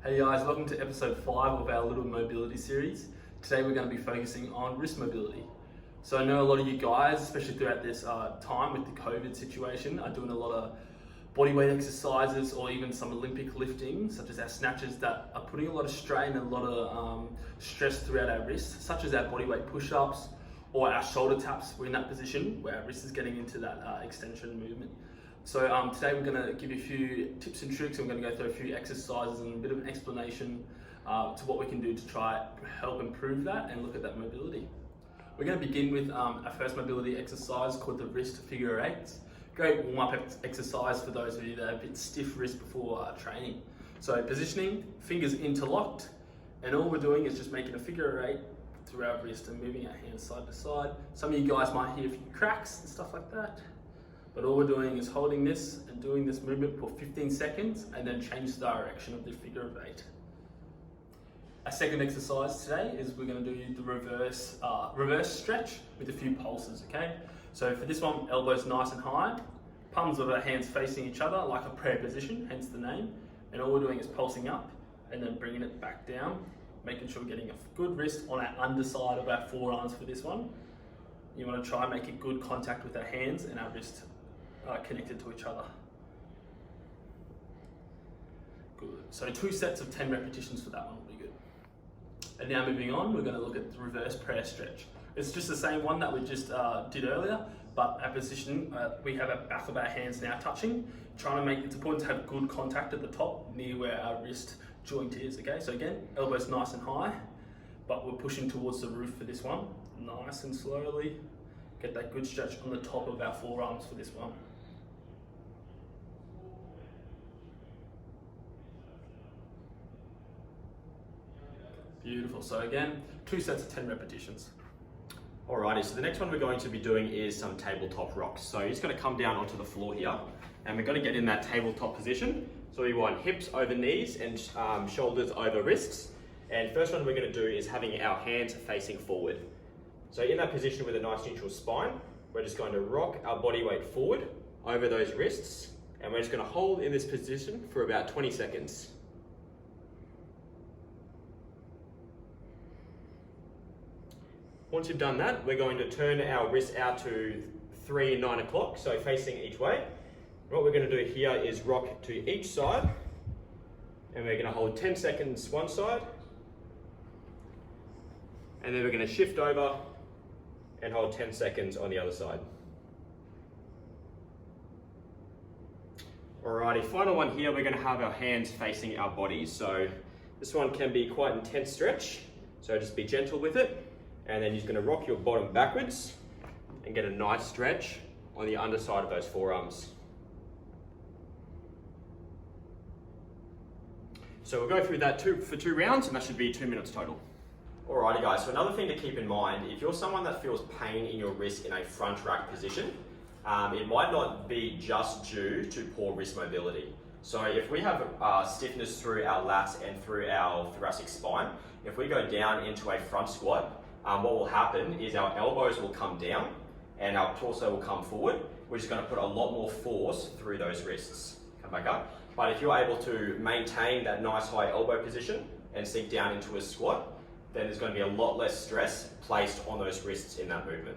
Hey guys, welcome to episode 5 of our little mobility series. Today we're going to be focusing on wrist mobility. So I know a lot of you guys, especially throughout this time with the COVID situation, are doing a lot of bodyweight exercises or even some Olympic lifting, such as our snatches, that are putting a lot of strain and a lot of stress throughout our wrists, such as our bodyweight push-ups or our shoulder taps. We're in that position where our wrist is getting into that extension movement. So today we're going to give you a few tips and tricks, and we're going to go through a few exercises and a bit of an explanation to what we can do to try help improve that and look at that mobility. We're going to begin with our first mobility exercise called the wrist figure eights. Great warm-up exercise for those of you that have a bit stiff wrist before training. So positioning, fingers interlocked, and all we're doing is just making a figure eight through our wrist and moving our hands side to side. Some of you guys might hear a few cracks and stuff like that. But all we're doing is holding this and doing this movement for 15 seconds and then change the direction of the figure of eight. Our second exercise today is we're going to do the reverse stretch with a few pulses, okay? So for this one, elbows nice and high, palms of our hands facing each other like a prayer position, hence the name. And all we're doing is pulsing up and then bringing it back down, making sure we're getting a good wrist on our underside of our forearms for this one. You want to try and make a good contact with our hands and our wrist connected to each other. Good. So 2 sets of 10 repetitions for that one will be good. And now moving on, we're going to look at the reverse prayer stretch. It's just the same one that we just did earlier, but our position, we have our back of our hands now touching, it's important to have good contact at the top near where our wrist joint is, okay? So again, elbows nice and high, but we're pushing towards the roof for this one. Nice and slowly, get that good stretch on the top of our forearms for this one. Beautiful. So again, 2 sets of 10 repetitions. Alrighty, so the next one we're going to be doing is some tabletop rocks. So you're just going to come down onto the floor here, and we're going to get in that tabletop position. So we want hips over knees and shoulders over wrists. And first one we're going to do is having our hands facing forward. So in that position with a nice neutral spine, we're just going to rock our body weight forward over those wrists, and we're just going to hold in this position for about 20 seconds. Once you've done that, we're going to turn our wrists out to 3 and 9 o'clock, so facing each way. What we're going to do here is rock to each side, and we're going to hold 10 seconds one side, and then we're going to shift over and hold 10 seconds on the other side. Alrighty, final one here, we're going to have our hands facing our bodies. So this one can be quite an intense stretch, so just be gentle with it. And then you're just going to rock your bottom backwards and get a nice stretch on the underside of those forearms. So we'll go through that for 2 rounds, and that should be 2 minutes total. Alrighty guys, so another thing to keep in mind, if you're someone that feels pain in your wrist in a front rack position, it might not be just due to poor wrist mobility. So if we have stiffness through our lats and through our thoracic spine, if we go down into a front squat, what will happen is our elbows will come down and our torso will come forward, which is going to put a lot more force through those wrists. Come back up. But if you're able to maintain that nice high elbow position and sink down into a squat, then there's going to be a lot less stress placed on those wrists in that movement.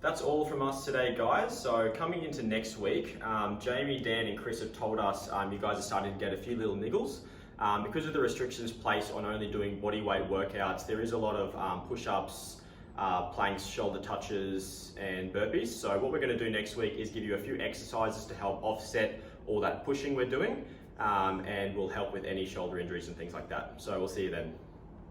That's all from us today, guys. So coming into next week, Jamie, Dan and Chris have told us you guys are starting to get a few little niggles. Because of the restrictions placed on only doing body weight workouts, there is a lot of push-ups, planks, shoulder touches and burpees. So what we're going to do next week is give you a few exercises to help offset all that pushing we're doing, and will help with any shoulder injuries and things like that. So we'll see you then.